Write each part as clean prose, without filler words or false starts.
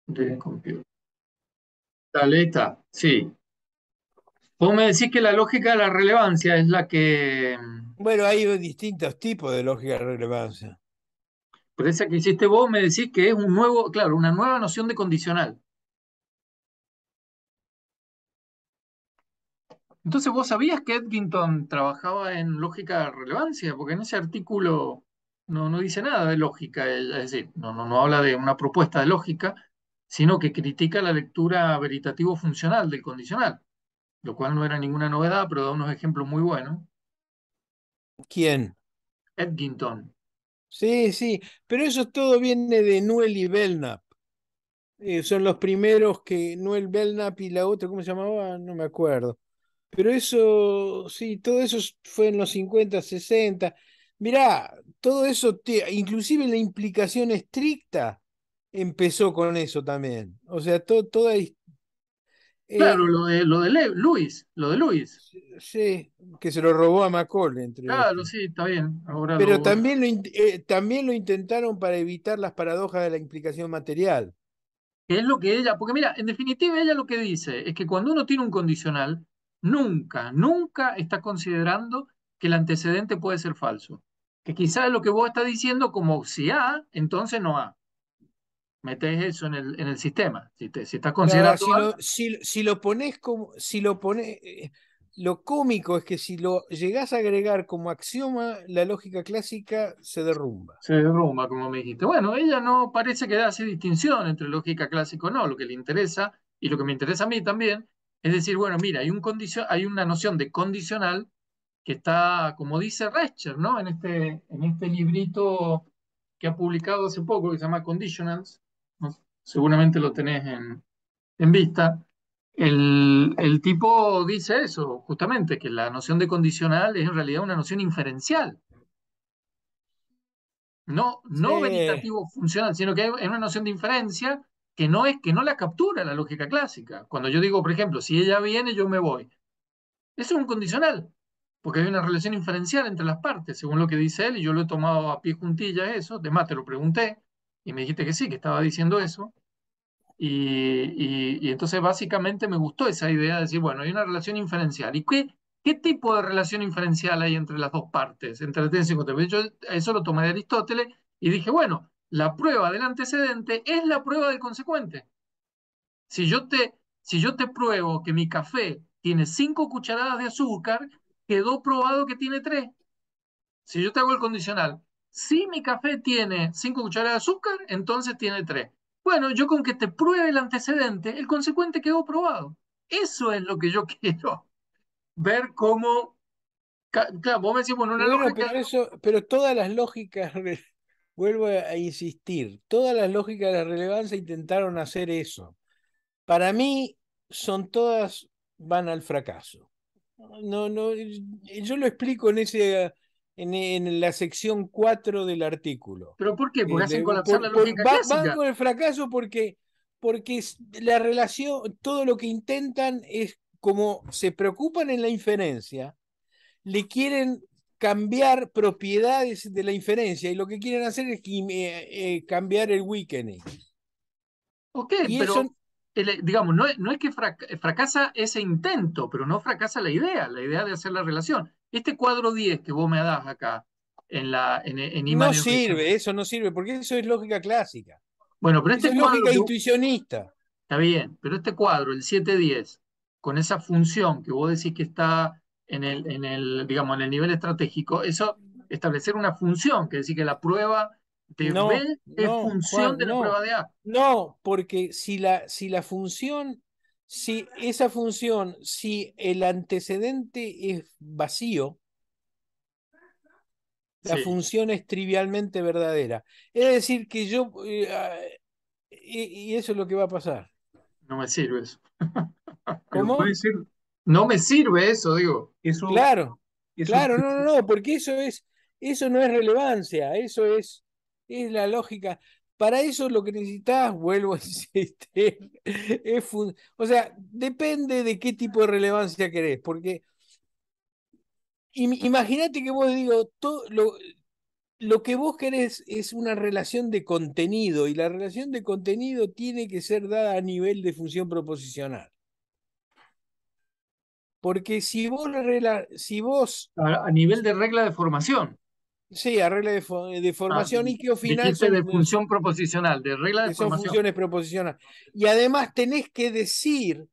de computer. Dale, ahí está. Sí. Vos me decís que la lógica de la relevancia es la que, Bueno, hay distintos tipos de lógica de relevancia. pero esa que hiciste vos me decís que es un nuevo, claro, una nueva noción de condicional. Entonces, ¿vos sabías que Edgington trabajaba en lógica de relevancia? Porque en ese artículo no dice nada de lógica, es decir, no habla de una propuesta de lógica, sino que critica la lectura veritativo-funcional del condicional, lo cual no era ninguna novedad, pero da unos ejemplos muy buenos. ¿Quién? Edgington. Sí, sí, pero eso todo viene de Nuel y Belknap. Son los primeros que Noel Belknap y la otra, ¿cómo se llamaba? No me acuerdo. Pero eso, sí, todo eso fue en los 50, 60. Mirá, todo eso, inclusive la implicación estricta empezó con eso también. O sea, toda... Claro, eh, Luis, lo de Luis. sí, que se lo robó a Macaulay, entre Claro, otros. sí, está bien. Ahora Pero lo. también lo intentaron para evitar las paradojas de la implicación material. Que es lo que ella, porque mira, en definitiva ella lo que dice es que cuando uno tiene un condicional, nunca está considerando que el antecedente puede ser falso. Que quizás es lo que vos estás diciendo como si A, entonces no A. Metés eso en el sistema. Si estás Ahora, considerando A, si lo pones como, si lo pones, lo cómico es que si lo llegás a agregar como axioma, la lógica clásica se derrumba. se derrumba, como me dijiste. Bueno, ella no parece que hace distinción entre lógica clásica o no. Lo que le interesa, y lo que me interesa a mí también, es decir, bueno, mira, hay una noción de condicional que está, como dice Rescher, ¿no? En este librito que ha publicado hace poco, que se llama Conditionals, ¿no? Seguramente lo tenés en vista. El tipo dice eso, justamente, que la noción de condicional es en realidad una noción inferencial, no Sí, veritativo funcional, sino que es una noción de inferencia que no la captura la lógica clásica. Cuando yo digo, por ejemplo, si ella viene, yo me voy. Eso es un condicional, porque hay una relación inferencial entre las partes, según lo que dice él, y yo lo he tomado a pie juntillas eso, además te lo pregunté, y me dijiste que sí, que estaba diciendo eso, y entonces básicamente me gustó esa idea de decir, bueno, hay una relación inferencial, ¿y qué tipo de relación inferencial hay entre las dos partes, entre la tesis y contrario? Yo eso lo tomé de Aristóteles, y dije, bueno, la prueba del antecedente es la prueba del consecuente. Si yo te, si yo te pruebo que mi café tiene 5 cucharadas de azúcar, quedó probado que tiene 3. Si yo te hago el condicional, si mi café tiene 5 cucharadas de azúcar, entonces tiene 3. Bueno, yo con que te pruebe el antecedente, el consecuente quedó probado. Eso es lo que yo quiero ver cómo. Claro, vos me decís, bueno, una bueno, lógica. pero eso, pero todas las lógicas, vuelvo a insistir, todas las lógicas de la relevancia intentaron hacer eso. Para mí, son todas, van al fracaso. No, no, yo lo explico en la sección 4 del artículo. ¿Pero por qué? Porque hacen colapsar la lógica Van clásica. con el fracaso porque la relación, todo lo que intentan es como se preocupan en la inferencia, le quieren cambiar propiedades de la inferencia y lo que quieren hacer es cambiar el weakening. Ok, Y eso, pero digamos, no es que fracasa ese intento, pero no fracasa la idea de hacer la relación. Este cuadro 10 que vos me das acá en no Imanes Reason. sirve, eso no sirve, porque eso es lógica clásica. Bueno, pero Eso este es cuadro lógica que intuicionista. está bien, pero este cuadro, el 7-10, con esa función que vos decís que está digamos, en el nivel estratégico, eso, establecer una función, que decir que la prueba de No, B es no, función de Juan, la no. prueba de A. No, porque si la función, si esa función, si el antecedente es vacío, la Sí, función es trivialmente verdadera. Es decir, que y eso es lo que va a pasar. no me sirve eso. Pero puede ¿Cómo? ser, no me sirve eso, digo. Claro, Eso, claro, no, porque eso no es relevancia, es la lógica. Para eso lo que necesitas, vuelvo a insistir, o sea, depende de qué tipo de relevancia querés, porque imagínate que vos digo, lo que vos querés es una relación de contenido y la relación de contenido tiene que ser dada a nivel de función proposicional. Porque si vos, A nivel de regla de formación. sí, a regla de Ah, formación y que final dijiste de función proposicional, de regla de son formación. funciones proposicionales. Y además tenés que decir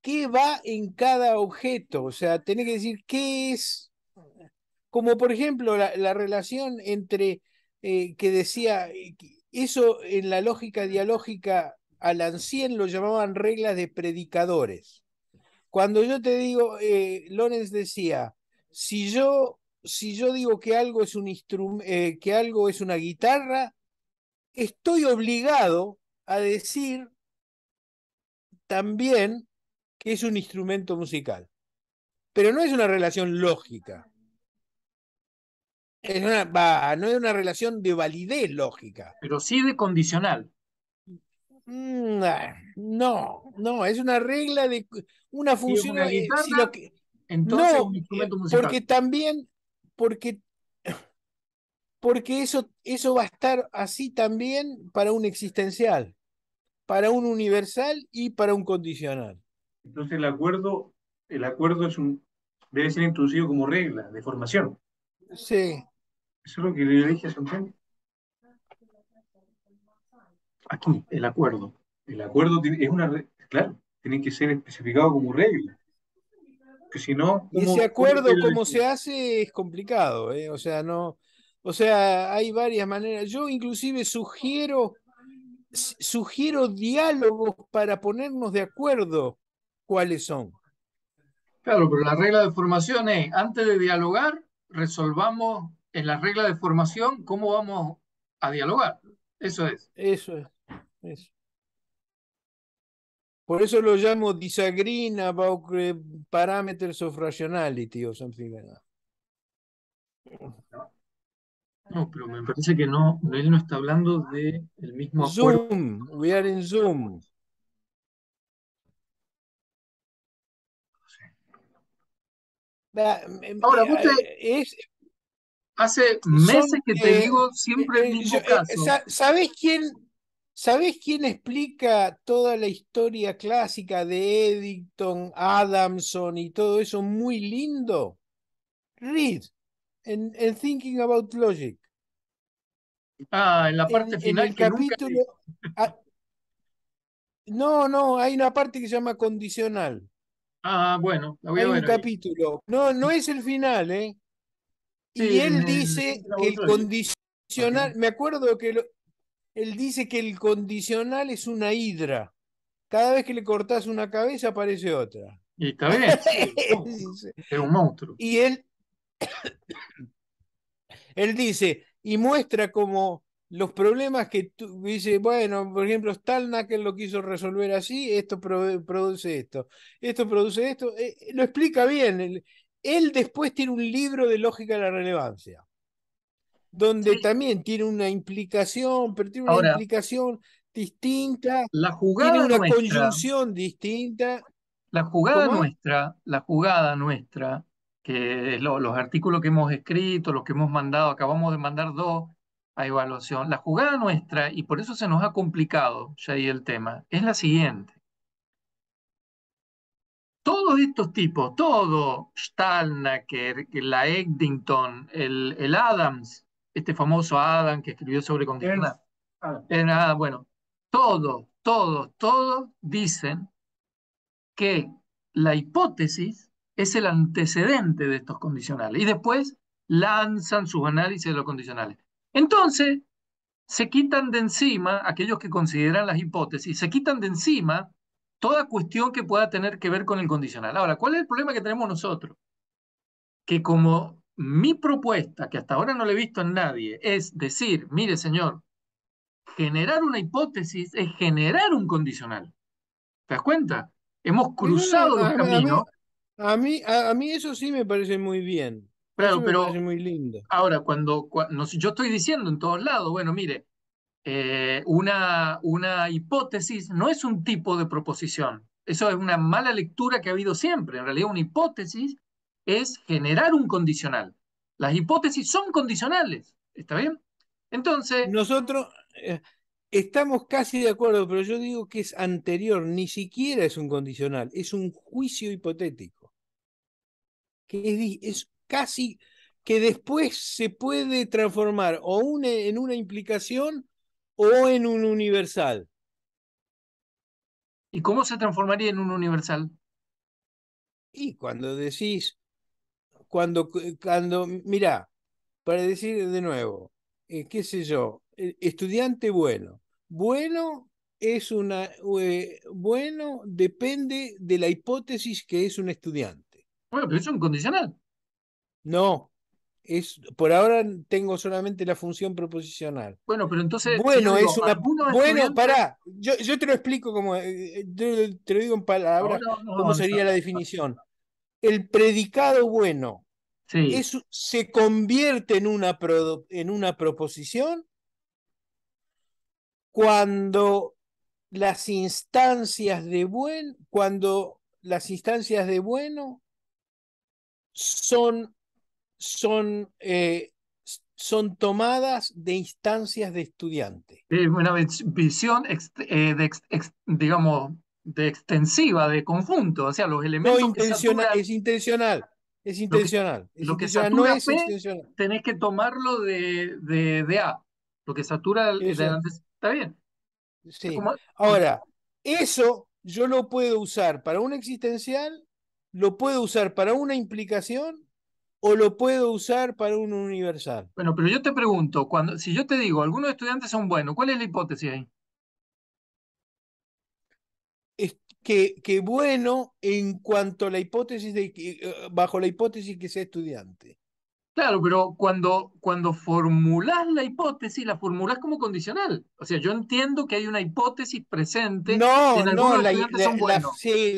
qué va en cada objeto, o sea, tenés que decir qué es, como por ejemplo la relación entre, que decía, eso en la lógica dialógica a Lancien lo llamaban reglas de predicadores. Cuando yo te digo, Lorenz decía, si yo digo que algo es que algo es una guitarra, estoy obligado a decir también que es un instrumento musical. Pero no es una relación lógica. No es una relación de validez lógica. Pero sí de condicional. No, no, es una regla de una Si es función. una Si guitarra, lo que, entonces es un no, instrumento musical. porque también, porque, porque eso va a estar así también para un existencial, para un universal y para un condicional. Entonces el acuerdo debe ser introducido como regla de formación. Sí, Eso es lo que le dije a Santiago. Aquí, el acuerdo. El acuerdo claro, tiene que ser especificado como regla. Que si no, y ese ¿cómo acuerdo, queda como eso? se hace, es complicado, ¿eh? O sea, no, o sea, hay varias maneras. Yo inclusive sugiero diálogos para ponernos de acuerdo cuáles son. Claro, pero la regla de formación es, antes de dialogar, resolvamos en la regla de formación cómo vamos a dialogar. Eso es. Eso es. Eso. Por eso lo llamo disagreeing about parameters of rationality o something like that. No, pero me parece que no, él no está hablando de el mismo acuerdo. Zoom, we are in Zoom. Ahora, Es, hace son, meses que te digo siempre el mismo caso. ¿Sabés quién explica toda la historia clásica de Eddington, Adamson y todo eso muy lindo? Reed, en Thinking About Logic. Ah, en la parte En final el que nunca capítulo. leí. ah, no, no, hay una parte que se llama condicional. Ah, bueno, la voy a Hay un ver ahí. capítulo. No, no es el final, ¿eh? Sí, Y en él el dice Thinking que About el Logic. Ok. condicional. Me acuerdo que él dice que el condicional es una hidra. Cada vez que le cortás una cabeza aparece otra. Y está bien, sí, es un monstruo. Es un monstruo. Y él dice, y muestra como los problemas dice, bueno, por ejemplo, Stalnaker lo quiso resolver así, esto esto produce esto, lo explica bien. Él después tiene un libro de lógica de la relevancia, donde Sí, también tiene una implicación, pero tiene una ahora, implicación distinta, la tiene jugada una nuestra, conjunción distinta. la ¿Cómo? la jugada nuestra, que es los artículos que hemos escrito, los que hemos mandado, acabamos de mandar dos a evaluación, la jugada nuestra, y por eso se nos ha complicado ya ahí el tema, es la siguiente. Todos estos tipos, todo, Stalnaker, la Eddington, el Adams, este famoso Adam que escribió sobre condicional, bueno, todos dicen que la hipótesis es el antecedente de estos condicionales y después lanzan sus análisis de los condicionales. Entonces, se quitan de encima, aquellos que consideran las hipótesis, se quitan de encima toda cuestión que pueda tener que ver con el condicional. Ahora, ¿cuál es el problema que tenemos nosotros? Que como mi propuesta, que hasta ahora no la he visto en nadie, es decir, mire señor, generar una hipótesis es generar un condicional. ¿Te das cuenta? Hemos No, cruzado los caminos, a mí eso sí me parece muy bien. Eso claro, me parece pero muy lindo. ahora no sé, yo estoy diciendo en todos lados, bueno, mire, una hipótesis no es un tipo de proposición. Eso es una mala lectura que ha habido siempre. En realidad, una hipótesis es generar un condicional. Las hipótesis son condicionales. ¿Está bien? Entonces, Nosotros estamos casi de acuerdo, pero yo digo que es anterior, ni siquiera es un condicional, es un juicio hipotético, que es casi que después se puede transformar en una implicación o en un universal. ¿y cómo se transformaría en un universal? Y cuando decís, mira, para decir de nuevo, qué sé yo, estudiante bueno. Bueno bueno depende de la hipótesis que es un estudiante. Bueno, pero eso es un condicional. No, por ahora tengo solamente la función proposicional. Bueno, pero entonces, si yo Bueno, digo, es una. algunos Bueno, estudiantes, pará, yo te lo explico yo te lo digo en palabras, ahora vamos a cómo sería avanzar. la definición. El predicado bueno Sí, se convierte en una proposición cuando cuando las instancias de bueno son, son, eh, son tomadas de instancias de estudiante. una visión, digamos, de extensiva, de conjunto, o sea, los No elementos que intencional, saturan, es lo que, intencional, lo que no satura es P, extensional. tenés que tomarlo de A. Lo que satura Eso, está bien. Es sí. como, Ahora, eso yo lo puedo usar para una existencial, lo puedo usar para una implicación o lo puedo usar para un universal. bueno, pero yo te pregunto, si yo te digo, algunos estudiantes son buenos, ¿cuál es la hipótesis ahí? Es que bueno en cuanto a la hipótesis bajo la hipótesis que sea estudiante. Claro, pero cuando formulás la hipótesis, la formulás como condicional. O sea, yo entiendo que hay una hipótesis presente No, en no, algunos estudiantes son buenos. sí,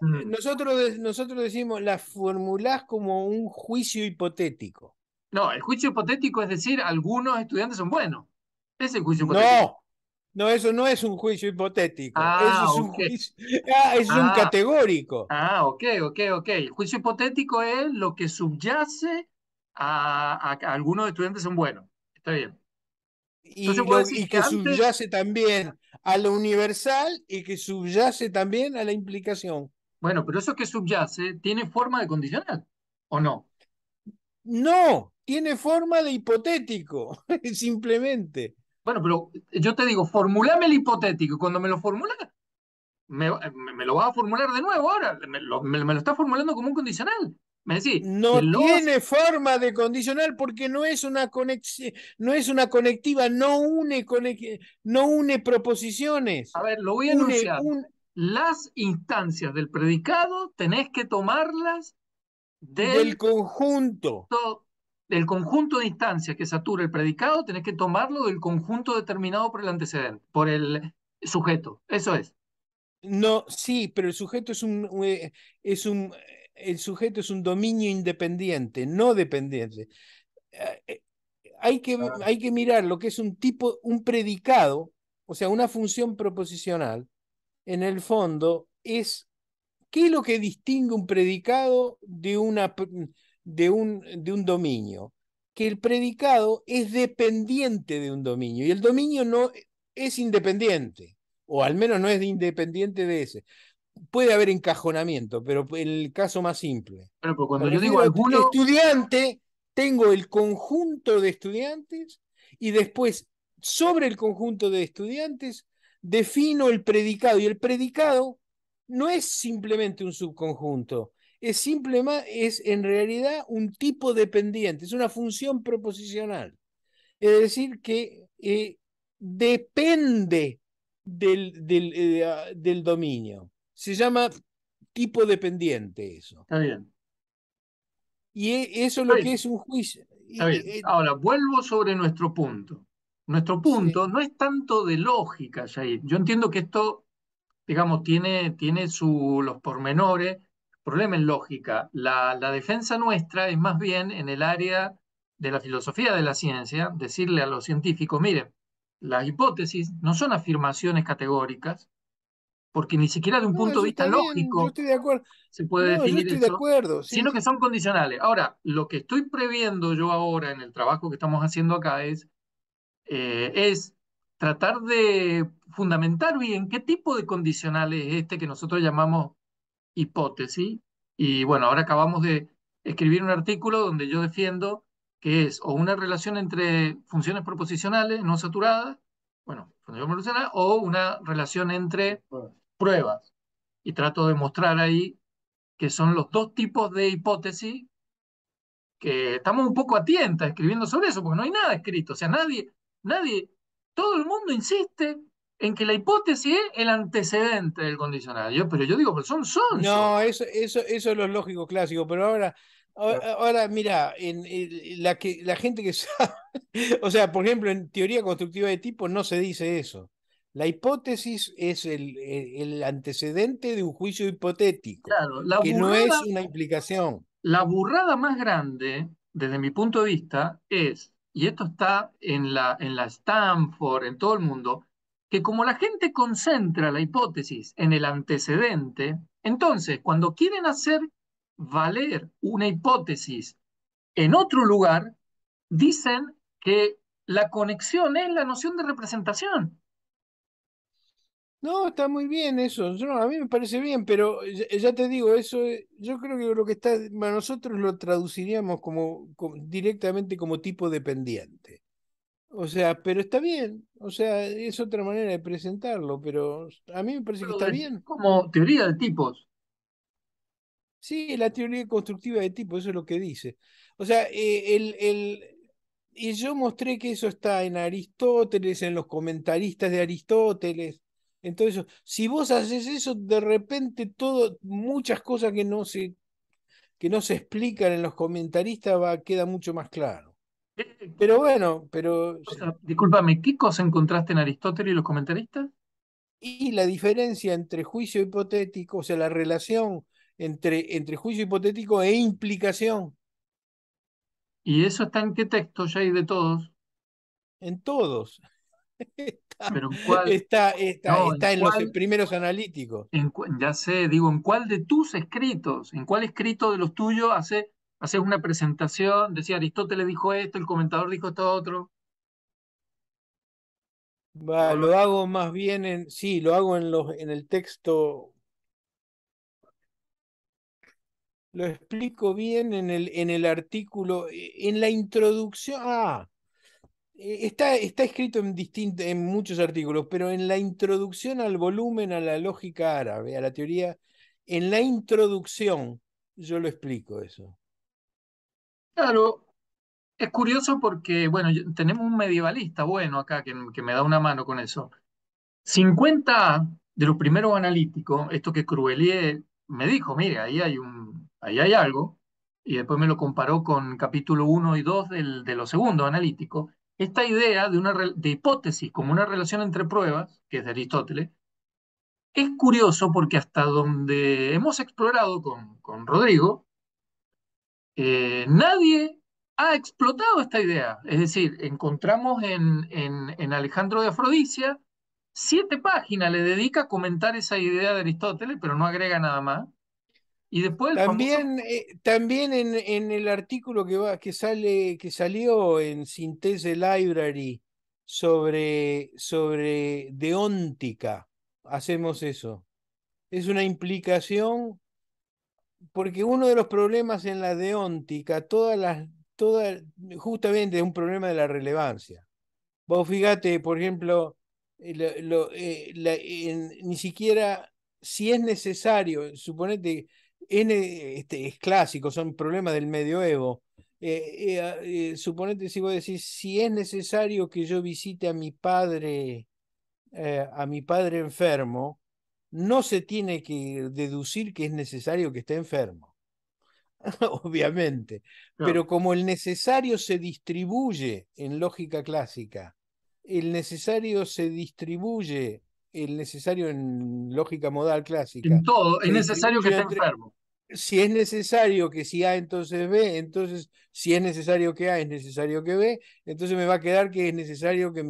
Mm. nosotros decimos la formulás como un juicio hipotético. No, el juicio hipotético es decir, algunos estudiantes son buenos. Ese es el juicio hipotético. No, no, eso no es un juicio hipotético, eso Ah, es un ok. juicio, eso es un Ah, categórico. ok, ok, ok. El juicio hipotético es lo que subyace a que algunos estudiantes son buenos. Está bien. Entonces puedo decir Y que que antes, subyace también a lo universal y que subyace también a la implicación. bueno, pero eso que subyace tiene forma de condicional, ¿o no? No, tiene forma de hipotético, simplemente. Bueno, pero yo te digo, formulame el hipotético. Y cuando me lo formulas, me lo vas a formular de nuevo ahora. Me lo está formulando como un condicional. Me decís que No tiene forma de condicional porque no es una conexión, no es una conectiva, no une proposiciones, a ver, lo voy a une enunciar. Las instancias del predicado tenés que tomarlas del del, conjunto. del conjunto de instancias que satura el predicado, tenés que tomarlo del conjunto determinado por el antecedente, por el sujeto. Eso es. No, sí, pero el sujeto es un, el sujeto es un dominio independiente, no dependiente. Eh, eh, hay que mirar lo que es un predicado, o sea, una función proposicional, en el fondo es qué es lo que distingue un predicado de un dominio. Que el predicado es dependiente de un dominio y el dominio no es independiente, o al menos no es independiente de ese. Puede haber encajonamiento, pero en el caso más simple. Bueno, pero Me cuando yo digo refiero a alguno, estudiante, tengo el conjunto de estudiantes y después, sobre el conjunto de estudiantes, defino el predicado. Y el predicado no es simplemente un subconjunto, es en realidad un tipo dependiente, es una función proposicional. Es decir, que depende del dominio. Se llama tipo dependiente eso. está bien, Y eso es está lo que bien, es un juicio. está bien. Ahora, vuelvo sobre nuestro punto. Nuestro Sí. punto no es tanto de lógica, Jair. Yo entiendo que esto, digamos, tiene los pormenores, problema en lógica. La defensa nuestra es más bien en el área de la filosofía de la ciencia, decirle a los científicos, miren, las hipótesis no son afirmaciones categóricas, porque ni siquiera de un No, punto de eso vista está bien, yo lógico estoy de acuerdo. se puede No, yo definir estoy de eso, acuerdo, sí, sino que sí. son condicionales. Ahora, lo que estoy previendo yo ahora en el trabajo que estamos haciendo acá es tratar de fundamentar bien qué tipo de condicionales es este que nosotros llamamos hipótesis. Y bueno, ahora acabamos de escribir un artículo donde yo defiendo que es o una relación entre funciones proposicionales no saturadas, bueno, funciones proposicionales, o una relación entre pruebas. Y trato de mostrar ahí que son los dos tipos de hipótesis que estamos un poco a tientas escribiendo sobre eso, porque no hay nada escrito. O sea, nadie, todo el mundo insiste en que la hipótesis es el antecedente del condicional. Pero yo digo, pero son sonsos. No, eso es lo lógico clásico, pero ahora mira, la gente que sabe, o sea, por ejemplo, en teoría constructiva de tipo no se dice eso. La hipótesis es el antecedente de un juicio hipotético, Claro, que no es una implicación. la burrada más grande, desde mi punto de vista, es, y esto está en la Stanford, en todo el mundo, que como la gente concentra la hipótesis en el antecedente, entonces cuando quieren hacer valer una hipótesis en otro lugar, dicen que la conexión es la noción de representación. No, está muy bien eso. No, a mí me parece bien, pero ya te digo, yo creo que lo que está, bueno, nosotros lo traduciríamos directamente como tipo dependiente. O sea, pero está bien. O sea, es otra manera de presentarlo, pero a mí me parece que está bien. Como teoría de tipos. Sí, la teoría constructiva de tipo, eso es lo que dice. O sea, y yo mostré que eso está en Aristóteles, en los comentaristas de Aristóteles. Entonces, si vos haces eso, de repente muchas cosas que no se explican en los comentaristas queda mucho más claro. ¿Qué Pero bueno, pero cosa, discúlpame, ¿qué cosa encontraste en Aristóteles y los comentaristas? y la diferencia entre juicio hipotético, o sea, la relación entre juicio hipotético e implicación ¿Y eso está en qué texto ya hay de todos? en todos. Está, Pero ¿en cuál? está, está, No, ¿en está en los cuál? primeros analíticos. Ya sé, digo, ¿en cuál de tus escritos? ¿En cuál escrito de los tuyos haces una presentación? Decía, Aristóteles dijo esto, el comentador dijo esto otro. No, Lo hago más bien sí, lo hago en el texto, lo explico bien en el artículo, en la introducción. Está escrito en muchos artículos, pero en la introducción al volumen a la lógica árabe, a la teoría, en la introducción, yo lo explico eso. claro, es curioso porque, bueno, tenemos un medievalista bueno acá que me da una mano con eso. 50 de los primeros analíticos, esto que Cruelier me dijo, mire, ahí hay algo, y después me lo comparó con capítulo uno y 2 de los segundos analíticos, esta idea de hipótesis como una relación entre pruebas, que es de Aristóteles, es curioso porque hasta donde hemos explorado con Rodrigo, nadie ha explotado esta idea. Es decir, encontramos en Alejandro de Afrodisia 7 páginas le dedica a comentar esa idea de Aristóteles, pero no agrega nada más. Y después el famoso, También en el artículo que salió en Synthese Library sobre deóntica, hacemos eso. Es una implicación, porque uno de los problemas en la deóntica, justamente es un problema de la relevancia. Vos fíjate, por ejemplo, ni siquiera si es necesario, suponete, es clásico, son problemas del medioevo. Suponete si vos decís, si es necesario que yo visite a mi padre enfermo, no se tiene que deducir que es necesario que esté enfermo, obviamente. claro, Pero como el necesario se distribuye en lógica clásica, el necesario en lógica modal en clásica, todo es se necesario que distribuye esté entre, enfermo. si es necesario que si A entonces B, entonces si es necesario que A es necesario que B, entonces me va a quedar que es necesario que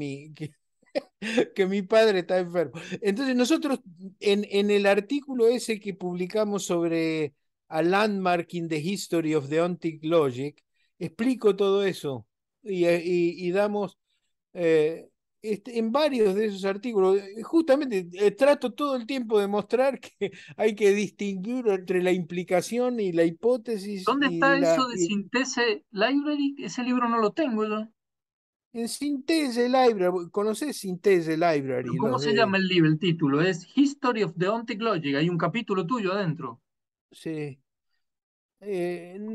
que mi padre está enfermo. Entonces nosotros en el artículo ese que publicamos sobre A Landmark in the History of the Ontic Logic, explico todo eso y damos en varios de esos artículos, justamente trato todo el tiempo de mostrar que hay que distinguir entre la implicación y la hipótesis ¿Dónde y está la... eso de Synthese Library? Ese libro no lo tengo yo. en Synthese Library, ¿conocés Synthese ¿Pero Library? cómo Los se llama de... el libro? El título es History of the Ontic Logic. Hay un capítulo tuyo adentro. Sí.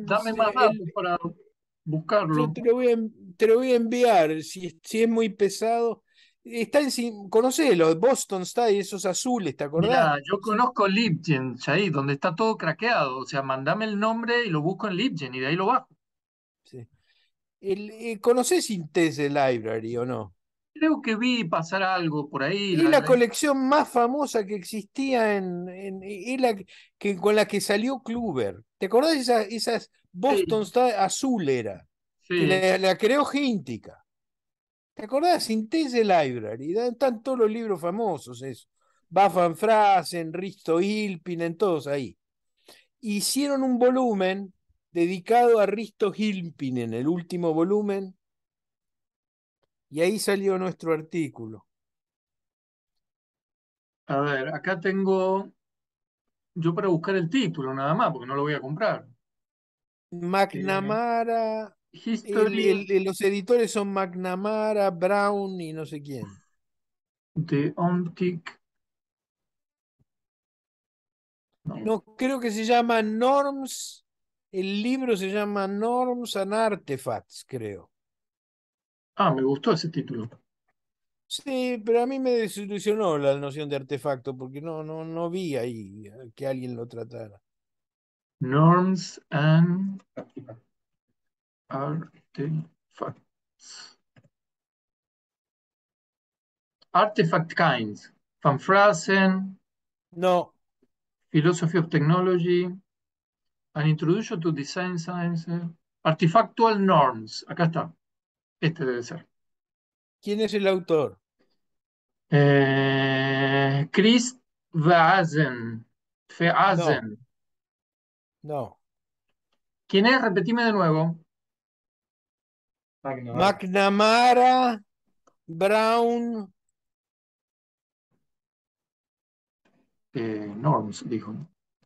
Dame más datos para Yo buscarlo. te lo voy a enviar, si es muy pesado. Está conocés los Boston Style, esos azules, ¿te acordás? Mira, yo conozco Libgen, ahí, donde está todo craqueado. O sea, mandame el nombre y lo busco en Libgen y de ahí lo bajo. Sí. ¿Conocés Synthese Library o no? Creo que vi pasar algo por ahí. Es la colección más famosa que existía es la con la que salió Kluber. ¿Te acordás de esas Boston Sí, Style azul era? Que sí. la creó Hintica. ¿Te acordás? Synthese Library. Están todos los libros famosos, eso. Baffan Frasen, Risto Hilpinen, todos ahí. Hicieron un volumen dedicado a Risto Hilpinen, el último volumen, y ahí salió nuestro artículo. A ver, acá tengo yo para buscar el título nada más, porque no lo voy a comprar. Eh, McNamara, History los editores son McNamara, Brown y no sé quién. de Ontic. No. No, creo que se llama Norms, el libro se llama Norms and Artifacts, creo. Ah, me gustó ese título. Sí, pero a mí me desilusionó la noción de artefacto porque no vi ahí que alguien lo tratara. Norms and Artifacts. Artifact Kinds. Van Frasen, No, Philosophy of Technology, An Introduction to Design Science. Artifactual Norms. Acá está. Este debe ser. ¿quién es el autor? Chris Veazen. No, Veazen. no. ¿Quién es? Repetime de nuevo. McNamara. McNamara, Brown, Norms, dijo.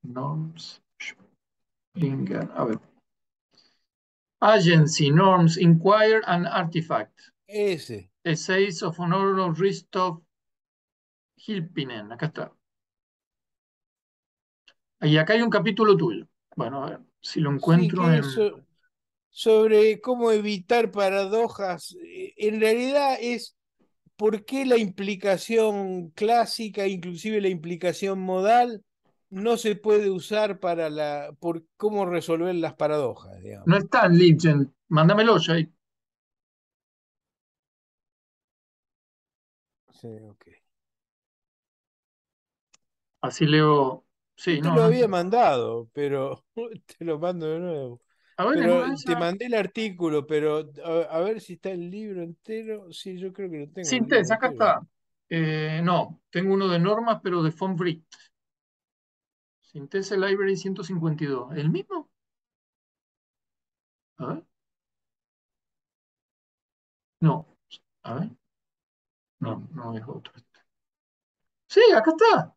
Norms. Springer. A ver. Agency, Norms, Inquire and Artifact. ese. Essays of Honor Ristoff Hilpinen. Acá está. Y acá hay un capítulo tuyo. Bueno, a ver si lo Sí, encuentro que en. eso sobre cómo evitar paradojas. En realidad es por qué la implicación clásica, inclusive la implicación modal, no se puede usar por cómo resolver las paradojas, No digamos. está en Libgen. Mándamelo, Jay. Sí, ok. Así leo. Yo Sí, te no, lo no había está. mandado, pero te lo mando de nuevo. A ver, en Pero una de te esas. mandé el artículo, pero a ver si está el libro entero. Sí, yo creo que lo tengo el libro Sintes, acá entero. está. No, tengo uno de normas, pero de Von Britt. Synthese Library 152. ¿El mismo? A ver. No. A ver. No, no es otro. Sí, acá está.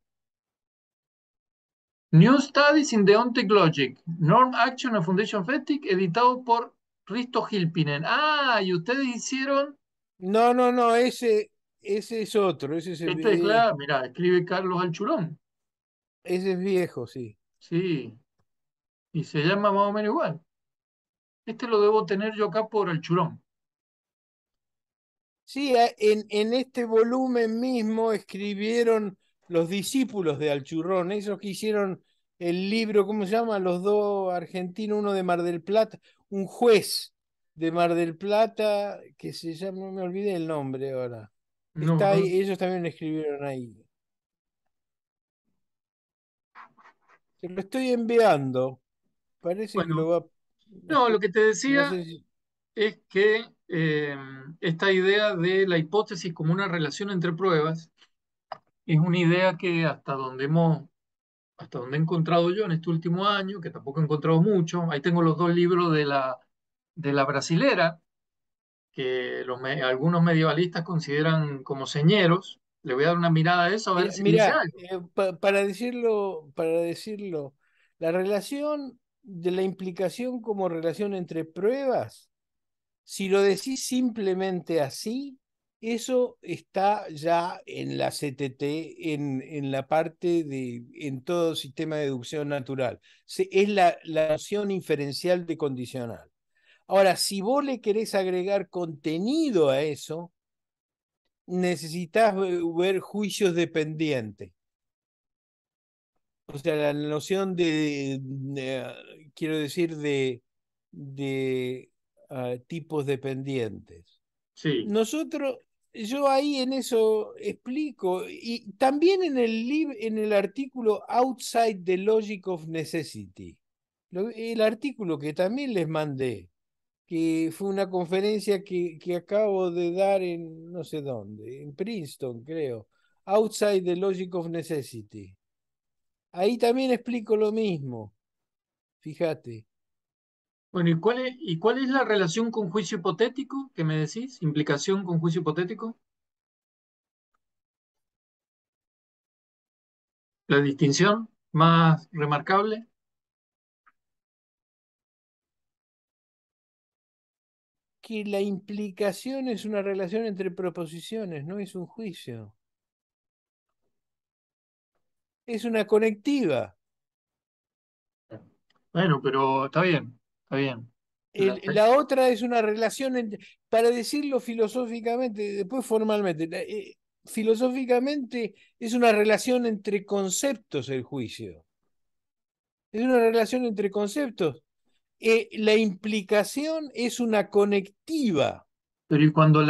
New Studies in Deontic Logic. Norm Action and Foundation of Ethics, editado por Risto Hilpinen. Ah, y ustedes hicieron. No, ese es otro, Este, claro, mira, escribe Carlos Alchurón. ese es viejo, sí. Sí, y se llama más o menos igual. Este lo debo tener yo acá por Alchurón. Sí, en este volumen mismo escribieron los discípulos de Alchurrón, esos que hicieron el libro, ¿cómo se llama? Los dos argentinos, uno de Mar del Plata, un juez de Mar del Plata, que se llama, no me olvidé el nombre ahora. No, Está no. ahí, ellos también escribieron ahí. Te lo estoy enviando. Parece que Bueno, lo va. no, lo que te No decía sé si. es que eh, esta idea de la hipótesis como una relación entre pruebas es una idea que hasta donde he encontrado yo en este último año, que tampoco he encontrado mucho, ahí tengo los dos libros de la brasilera, que algunos medievalistas consideran como señeros. Le voy a dar una mirada a eso a ver si dice Mira, algo. para decirlo, la relación de la implicación como relación entre pruebas, si lo decís simplemente así, eso está ya en la CTT, en la parte en todo sistema de deducción natural. Es la noción inferencial de condicional. Ahora, si vos le querés agregar contenido a eso, necesitas ver juicios dependientes. O sea, la noción quiero decir, de tipos dependientes. Sí, Nosotros, yo ahí en eso explico, y también en el artículo Outside the Logic of Necessity, el artículo que también les mandé, que fue una conferencia que acabo de dar en no sé dónde, en Princeton, creo, Outside the Logic of Necessity. Ahí también explico lo mismo, fíjate. bueno, y cuál es la relación con juicio hipotético que me decís? ¿Implicación con juicio hipotético? ¿La distinción más remarcable? Que la implicación es una relación entre proposiciones, no es un juicio. Es una conectiva. Bueno, pero está bien, está bien. La otra es una relación, para decirlo filosóficamente, después formalmente, filosóficamente es una relación entre conceptos el juicio. Es una relación entre conceptos. La implicación es una conectiva. Pero cuando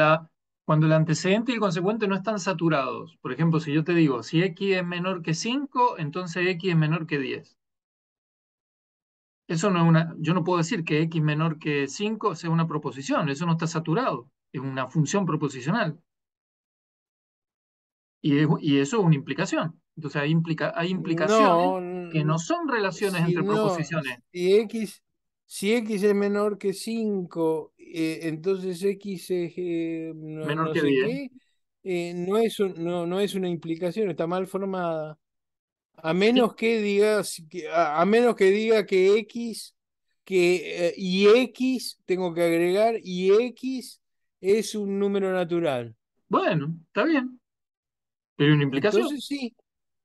el antecedente y el consecuente no están saturados, por ejemplo, si yo te digo, si x es menor que 5, entonces x es menor que 10. Eso no es yo no puedo decir que x menor que 5 sea una proposición, eso no está saturado, es una función proposicional. Y eso es una implicación. Entonces hay implicaciones No, que no son relaciones si entre no, proposiciones. si X es menor que 5, entonces X es no, Menor no que sé 10. qué, no es una implicación, está mal formada. A Sí, menos que a menos que diga que y X, tengo que agregar, y X es un número natural. bueno, está bien, pero hay una implicación. Entonces sí,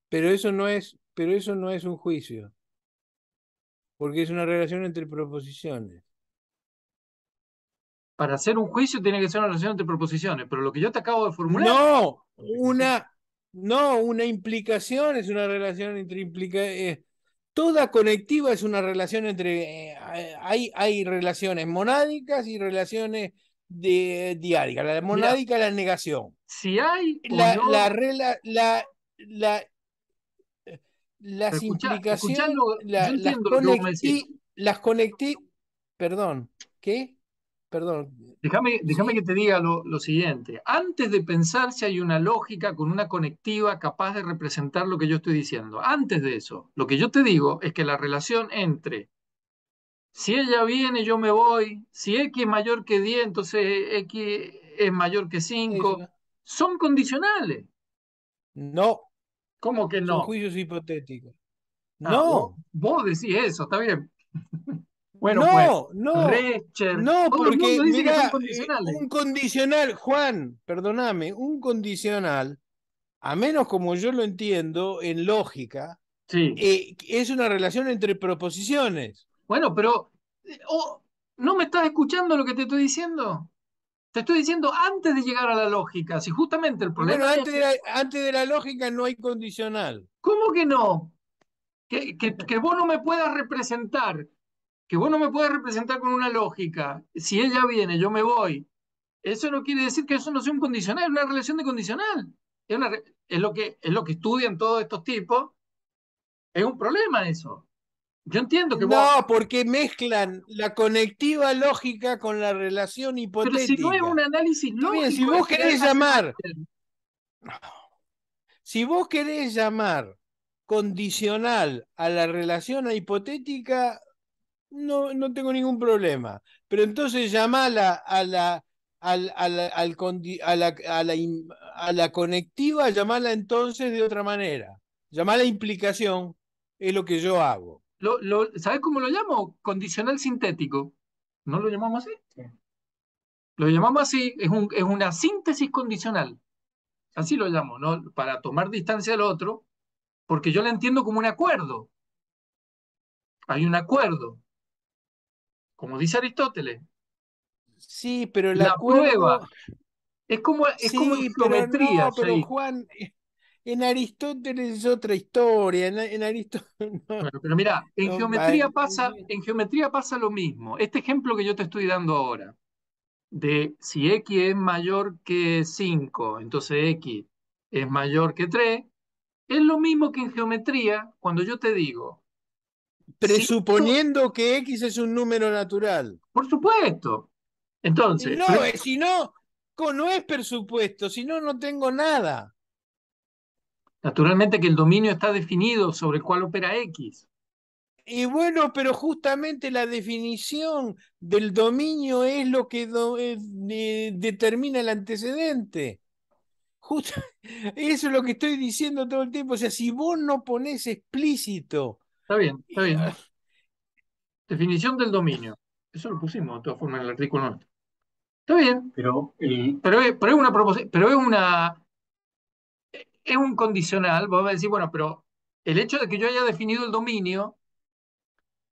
pero eso no es un juicio, porque es una relación entre proposiciones. Para hacer un juicio tiene que ser una relación entre proposiciones, pero lo que yo te acabo de formular, No, Implicación. una implicación es una relación entre toda conectiva es una relación entre hay relaciones monádicas y relaciones diáricas. La mira, monádica es la negación. si hay o La, la, no, rela- la, las escuchá implicaciones, yo entiendo lo que vos me decís. las conecti, perdón, ¿qué? Perdón, Déjame que ¿sí? te diga lo siguiente. Antes de pensar si hay una lógica con una conectiva capaz de representar lo que yo estoy diciendo, antes de eso, lo que yo te digo es que la relación entre si ella viene, yo me voy, si X es mayor que 10, entonces X es mayor que Eso. 5, son condicionales. No, ¿Cómo que son no? juicios hipotéticos. Ah, No, vos decís eso, está bien. Bueno, pues, no, Rechter, no, todo el porque mundo dice que son mira, condicionales. un condicional, Juan, perdóname, un condicional, a menos como yo lo entiendo en lógica, Sí. es una relación entre proposiciones. Bueno, pero ¿no me estás escuchando lo que te estoy diciendo? Te estoy diciendo antes de llegar a la lógica, si justamente el Y bueno, problema es que, antes de la lógica no hay condicional. ¿cómo que no? Que vos no me puedas representar, que vos no me puedas representar con una lógica. Si ella viene, yo me voy. Eso no quiere decir que eso no sea un condicional, es una relación de condicional. Es lo que estudian todos estos tipos. Es un problema eso. Yo entiendo que vos, No, porque mezclan la conectiva lógica con la relación pero si no es un hipotética. análisis Está bien, lógico el que hacen. si vos querés llamar condicional a la relación hipotética, no tengo ningún problema. Pero entonces llamala a la conectiva, llamala entonces de otra manera. Llamala implicación, es lo que yo hago. ¿Sabés cómo lo llamo? Condicional sintético. ¿No lo llamamos así? Sí. Lo llamamos así, es una síntesis condicional. Así lo llamo, ¿no? Para tomar distancia del otro, porque yo la entiendo como un acuerdo. Hay un acuerdo, como dice Aristóteles. Sí, pero el La prueba acuerdo, es como en sí, pero geometría, no, pero Jay. Juan, en Aristóteles es otra historia. En Aristóteles, no, Bueno, pero mira, en no, va, geometría pasa lo mismo. Este ejemplo que yo te estoy dando ahora, de si x es mayor que 5, entonces x es mayor que 3, es lo mismo que en geometría cuando yo te digo, si esto, presuponiendo que X es un número natural. por supuesto, Y entonces, no, si no, no es presupuesto, si no, no tengo nada. naturalmente que el dominio está definido sobre el cual opera x. Y bueno, pero justamente la definición del dominio es lo que determina el antecedente. Justo, eso es lo que estoy diciendo todo el tiempo. O sea, si vos no ponés explícito, Está bien, está y, bien. Definición del dominio. Eso lo pusimos de todas formas en el artículo nuestro. Está bien, Pero el, es un condicional. Vos vas a decir, bueno, pero el hecho de que yo haya definido el dominio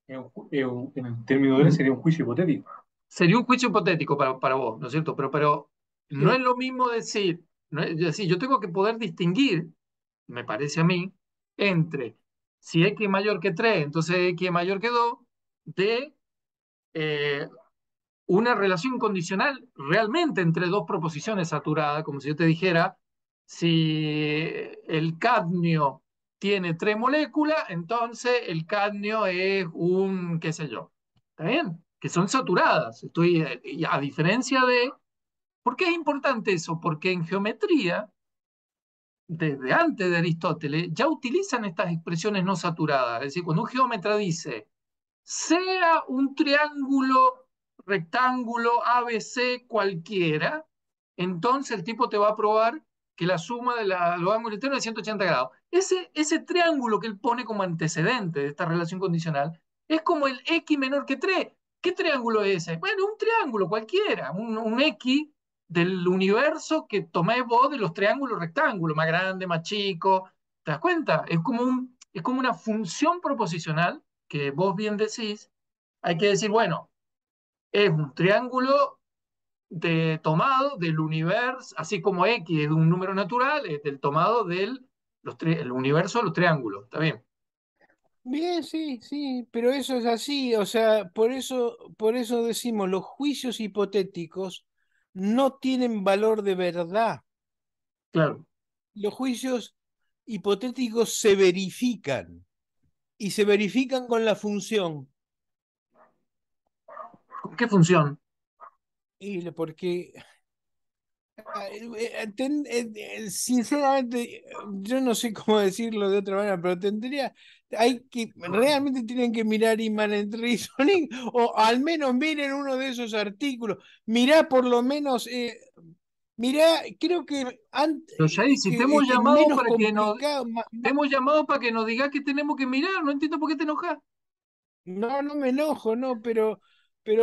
en términos de hora mm, sería un juicio hipotético. sería un juicio hipotético para vos, ¿no es cierto? Pero no es sí, lo mismo decir, no es decir, yo tengo que poder distinguir, me parece a mí, entre si x es mayor que 3, entonces x es mayor que 2, de eh, una relación condicional realmente entre dos proposiciones saturadas, como si yo te dijera, si el cadmio tiene 3 moléculas, entonces el cadmio es un, qué sé yo, ¿está bien? Que son saturadas. Y a diferencia de... ¿Por qué es importante eso? Porque en geometría, desde antes de Aristóteles, ya utilizan estas expresiones no saturadas. Es decir, cuando un geómetra dice sea un triángulo, rectángulo, ABC cualquiera, entonces el tipo te va a probar que la suma de los ángulos internos es 180 grados. Ese triángulo que él pone como antecedente de esta relación condicional es como el X menor que 3. ¿Qué triángulo es ese? Bueno, un triángulo cualquiera, un X del universo que tomáis vos de los triángulos rectángulos, más grande, más chico. ¿Te das cuenta? Es como una función proposicional que vos bien decís. Hay que decir, bueno, es un triángulo tomado del universo, así como X es de un número natural, es del tomado del el universo de los triángulos. ¿Está bien? bien, sí, sí, pero eso es así, o sea, por eso decimos, los juicios hipotéticos no tienen valor de verdad. Claro. Los juicios hipotéticos se verifican y se verifican con la función. ¿Con qué función? Porque sinceramente, yo no sé cómo decirlo de otra manera, pero realmente tienen que mirar Immanent Reasoning, o al menos miren uno de esos artículos, mirá por lo menos, mirá, creo que, Pero Shadi, si te hemos que es llamado menos para que nos, complicado, te hemos llamado para que nos digas que tenemos que mirar, no entiendo por qué te enojas. no me enojo, no, pero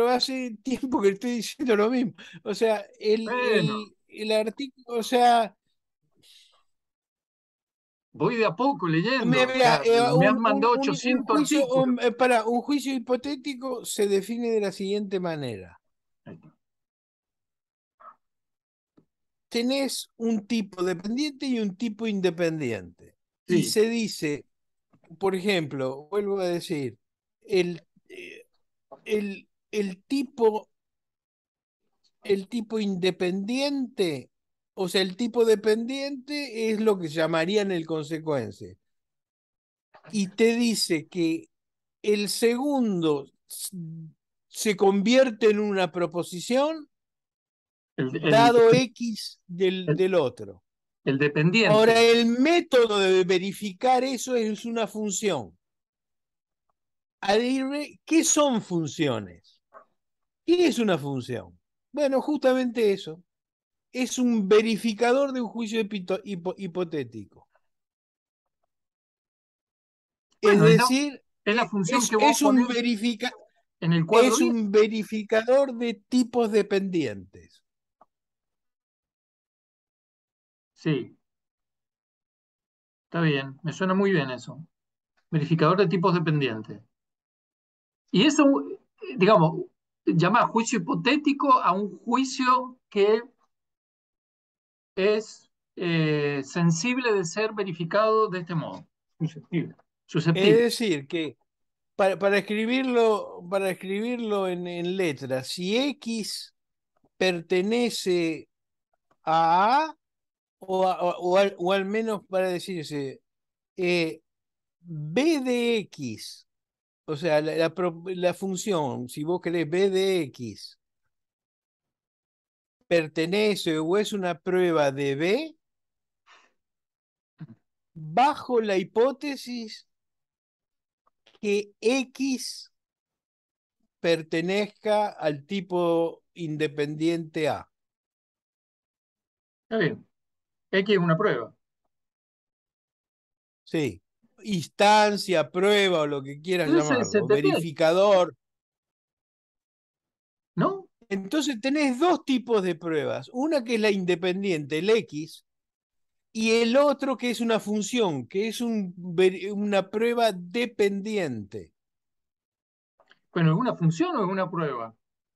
hace tiempo que estoy diciendo lo mismo. O sea, Bueno, el artículo, o sea, voy de a poco leyendo, o mira, sea, me han mandado 800 artículos. un juicio hipotético se define de la siguiente manera. Tenés un tipo dependiente y un tipo independiente. Y Sí, se dice, por ejemplo, vuelvo a decir, el, eh, el tipo independiente, o sea, el tipo dependiente es lo que llamarían el consecuencia. Y te dice que el segundo se convierte en una proposición El, el, dado X el, del otro. el dependiente. Ahora, el método de verificar eso es una función. ¿Qué son funciones? ¿Qué es una función? Bueno, justamente eso. Es un verificador de un juicio hipotético. Es Bueno, decir, es la función que vos es ponés en el cuadro es 10. un verificador de tipos dependientes. Sí, está bien, me suena muy bien eso. Verificador de tipos dependientes. Y eso, digamos, llama juicio hipotético a un juicio que es sensible de ser verificado de este modo. Susceptible. Es Susceptible. decir, que para escribirlo en letras, si X pertenece a A, o al menos para decirse, B de X, o sea, la función, si vos querés B de X, pertenece o es una prueba de B, bajo la hipótesis que X pertenezca al tipo independiente A. Está bien. X es una prueba, Sí. Instancia, prueba o lo que quieras pero ese es llamarlo, STP, verificador. ¿no? Entonces tenés dos tipos de pruebas. Una que es la independiente, el X, y el otro que es una función, que es una prueba dependiente. Bueno, ¿es una función o es una prueba?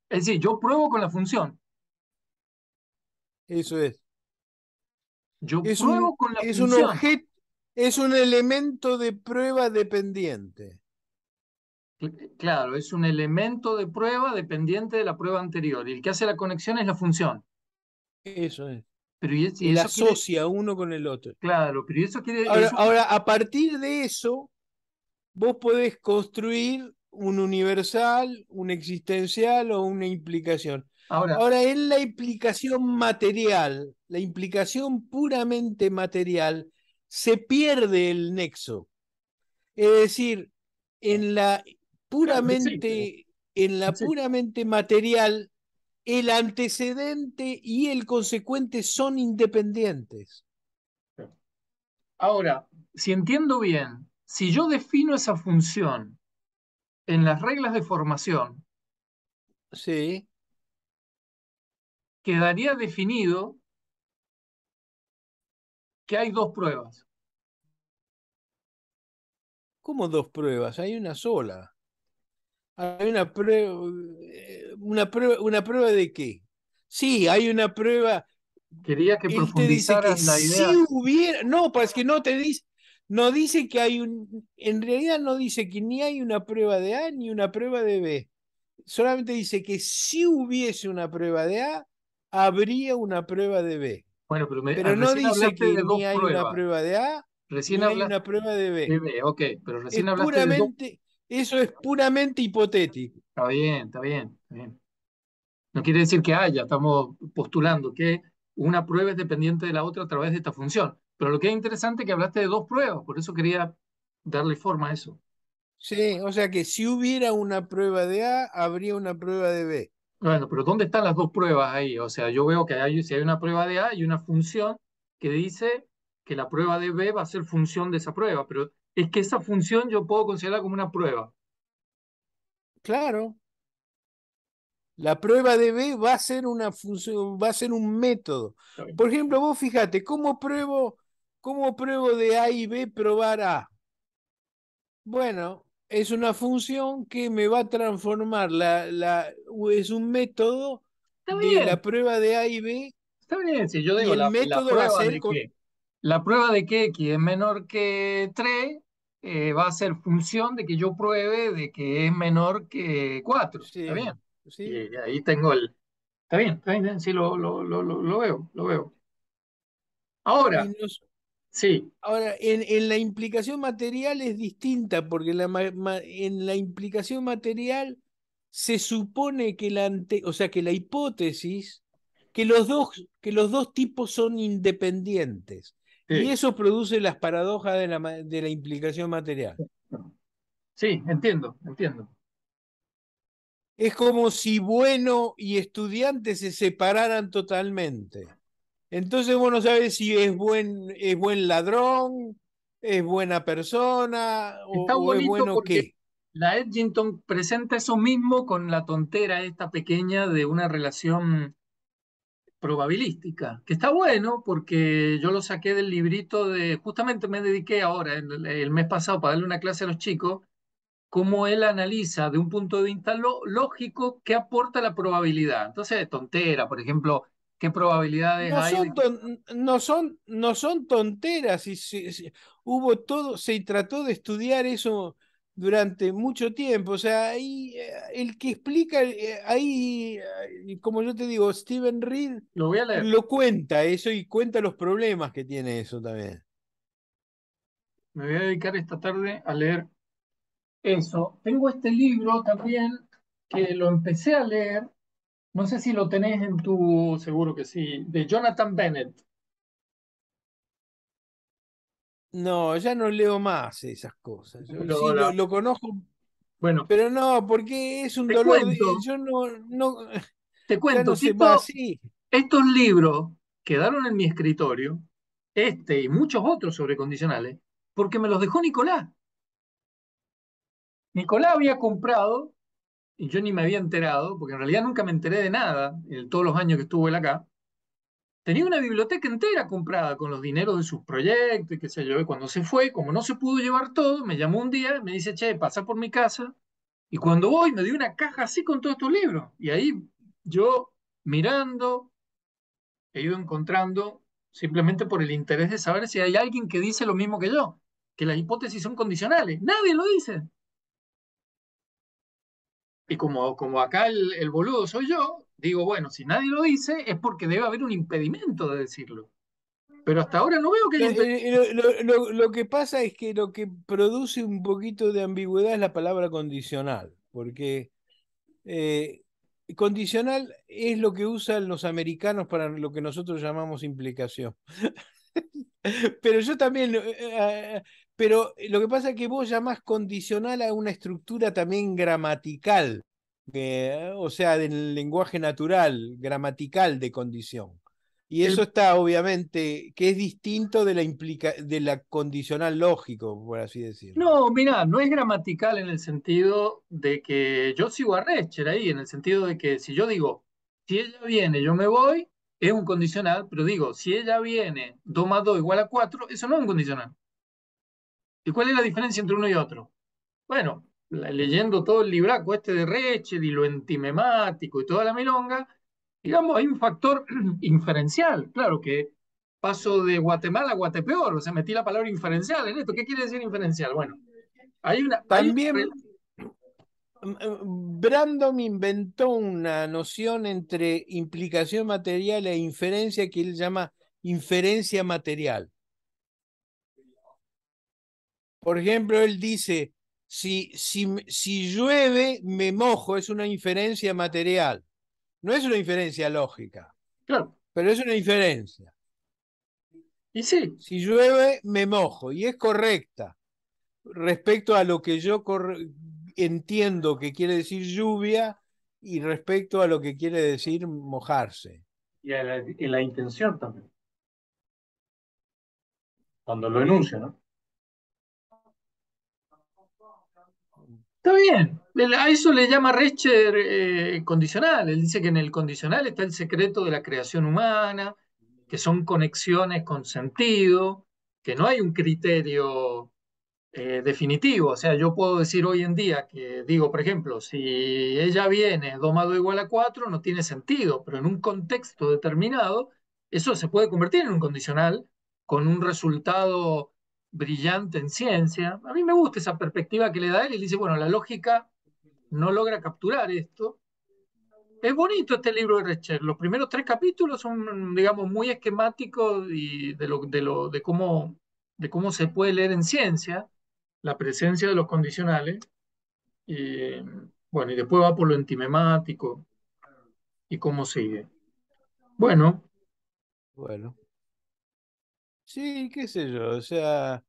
Es decir, yo pruebo con la función. Eso es. Yo pruebo con la Es un función. objeto, es un elemento de prueba dependiente. Claro, es un elemento de prueba dependiente de la prueba anterior. Y el que hace la conexión es la función. Eso es. Pero y Él eso quiere, asocia uno con el otro. claro, pero y eso quiere, Ahora, eso, a partir de eso, vos podés construir un universal, un existencial o una implicación. ahora, Ahora, en la implicación material, la implicación puramente material, se pierde el nexo. Es decir, en la claro, no existe. en No la existe. puramente material, el antecedente y el consecuente son independientes. Ahora, si entiendo bien, si yo defino esa función en las reglas de formación, Sí. quedaría definido que hay dos pruebas. ¿Cómo dos pruebas? Hay una sola. Hay una prueba de qué. Sí, hay una prueba. Quería que Él te dice que profundizaras la si idea. hubiera, no, pues que no te dice, no dice que hay en realidad no dice que ni hay una prueba de A ni una prueba de B. Solamente dice que si hubiese una prueba de A, habría una prueba de B. Bueno, pero Pero no recién dice hablaste que de dos ni hay una pruebas. prueba de A Recién ni hay hablaste una prueba de de B. B, ok, pero Es recién hablaste de dos. puramente, eso es puramente hipotético. Está bien, está bien, está bien. No quiere decir que haya, estamos postulando que una prueba es dependiente de la otra a través de esta función. Pero lo que es interesante es que hablaste de dos pruebas, por eso quería darle forma a eso. Sí, o sea que si hubiera una prueba de A, habría una prueba de B. Bueno, pero ¿dónde están las dos pruebas ahí? O sea, yo veo que si hay una prueba de A y una función que dice que la prueba de B va a ser función de esa prueba, pero es que esa función yo puedo considerarla como una prueba. Claro, la prueba de B va a ser una función, va a ser un método. Está bien. Por ejemplo, vos fíjate, cómo pruebo de A y B probar A? Bueno, es una función que me va a transformar es un método Está de bien, la prueba de A y B, está bien. Si yo y digo el la método va a prueba ser de que x es menor que 3 va a ser función de que yo pruebe de que es menor que 4. Está sí, bien. sí, Y ahí tengo el. Está bien, sí, lo veo, lo veo. y Ahora, nos, Sí, Ahora, en la implicación material es distinta, porque en la implicación material se supone que o sea, que la hipótesis, que los dos tipos son independientes. Y sí, eso produce las paradojas de de la implicación material. sí, entiendo, entiendo. Es como si bueno y estudiante se separaran totalmente. Entonces vos no sabes si es buen ladrón, es buena persona Está o es bonito bueno porque qué. la Edgington presenta eso mismo con la tontera esta pequeña de una relación probabilística, que está bueno porque yo lo saqué del librito de, justamente me dediqué ahora, el mes pasado, para darle una clase a los chicos, cómo él analiza de un punto de vista lógico qué aporta la probabilidad. Entonces, tontera, por ejemplo, qué probabilidades hay de que No son tonteras. Hubo todo, se trató de estudiar eso durante mucho tiempo. O sea, ahí el que explica, como yo te digo, Steven Reed lo voy a leer. lo cuenta eso y cuenta los problemas que tiene eso también. Me voy a dedicar esta tarde a leer eso. Tengo este libro también que lo empecé a leer. No sé si lo tenés en tu, seguro que sí, de Jonathan Bennett. No, ya no leo más esas cosas. Yo Pero sí lo conozco, bueno, pero no, porque es un te dolor cuento, yo no, te ya no cuento que sé más, sí. estos libros quedaron en mi escritorio, este y muchos otros sobre condicionales, porque me los dejó Nicolás. Nicolás había comprado, y yo ni me había enterado, porque en realidad nunca me enteré de nada en todos los años que estuvo él acá. Tenía una biblioteca entera comprada con los dineros de sus proyectos y qué sé yo. Y cuando se fue, como no se pudo llevar todo, me llamó un día, me dice, che, pasa por mi casa. Y cuando voy, me dio una caja así con todos estos libros. Y ahí yo, mirando, he ido encontrando, simplemente por el interés de saber si hay alguien que dice lo mismo que yo, que las hipótesis son condicionales. Nadie lo dice. Y como acá el boludo soy yo, digo, bueno, si nadie lo dice es porque debe haber un impedimento de decirlo. Pero hasta ahora no veo que haya impedimento. Lo que pasa es que lo que produce un poquito de ambigüedad es la palabra condicional, porque eh, condicional es lo que usan los americanos para lo que nosotros llamamos implicación. Pero yo también, pero lo que pasa es que vos llamás condicional a una estructura también gramatical, o sea, del lenguaje natural, gramatical de condición. Y eso El- está obviamente, que es distinto de de la condicional lógico, por así decirlo. no, mira, no es gramatical en el sentido de que yo sigo a Rescher ahí, en el sentido de que si yo digo, si ella viene, yo me voy, es un condicional, pero digo, si ella viene, 2 más 2 igual a 4, eso no es un condicional. ¿Y cuál es la diferencia entre uno y otro? Bueno, leyendo todo el libraco este de Rescher y lo entimemático y toda la milonga, digamos, hay un factor inferencial, claro que paso de Guatemala a Guatepeor, o sea, metí la palabra inferencial en esto. ¿Qué quiere decir inferencial? Bueno, hay También Brandon inventó una noción entre implicación material e inferencia que él llama inferencia material. Por ejemplo, él dice, si llueve, me mojo, es una inferencia material. No es una inferencia lógica, claro, pero es una inferencia. y sí, Si llueve, me mojo, y es correcta respecto a lo que yo entiendo que quiere decir lluvia y respecto a lo que quiere decir mojarse. Y en la intención también, cuando lo enuncia, ¿no? está bien. A eso le llama Rescher condicional. Él dice que en el condicional está el secreto de la creación humana, que son conexiones con sentido, que no hay un criterio definitivo. O sea, yo puedo decir hoy en día que, digo, por ejemplo, si ella viene 2 más 2 igual a 4 no tiene sentido, pero en un contexto determinado, eso se puede convertir en un condicional con un resultado brillante en ciencia. A mí me gusta esa perspectiva que le da él y dice, bueno, la lógica no logra capturar esto. Es bonito este libro de Recher. Los primeros 3 capítulos son, digamos, muy esquemáticos y de cómo de cómo se puede leer en ciencia la presencia de los condicionales. Y bueno, y después va por lo antimemático y cómo sigue. Bueno, Bueno, sí, qué sé yo, o sea,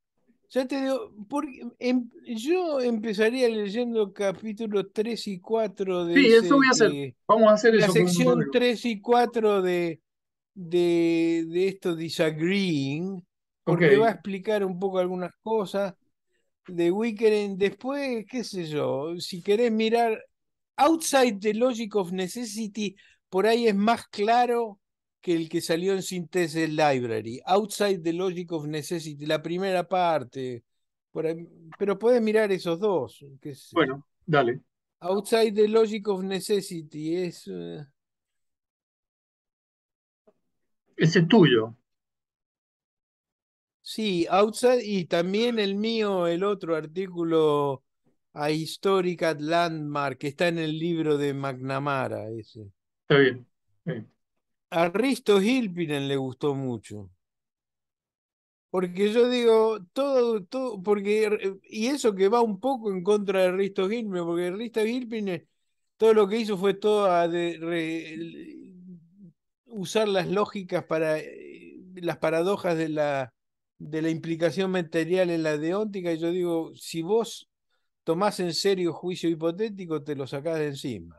ya te digo, porque yo empezaría leyendo capítulos 3 y 4 de sí, eso voy ese a hacer. que, Vamos a hacer la eso con sección Rodrigo. 3 y 4 de esto disagreeing, Ok, porque va a explicar un poco algunas cosas de Wickeren. Después, qué sé yo, si querés mirar Outside the Logic of Necessity, por ahí es más claro que el que salió en Synthesis Library. Outside the Logic of Necessity, la primera parte. Por ahí, pero podés mirar esos dos, qué sé yo. bueno, dale. Outside the Logic of Necessity es... Ese es tuyo. sí, Outside, y también el mío, el otro artículo a Historic at Landmark, que está en el libro de McNamara, ese. Está bien. Sí. A Risto Hilpinen le gustó mucho. Porque yo digo, todo, porque, y eso que va un poco en contra de Risto Hilpinen, porque Risto Hilpinen todo lo que hizo fue todo usar las lógicas para las paradojas de la implicación material en la deóntica, y yo digo, si vos tomás en serio juicio hipotético, te lo sacás de encima.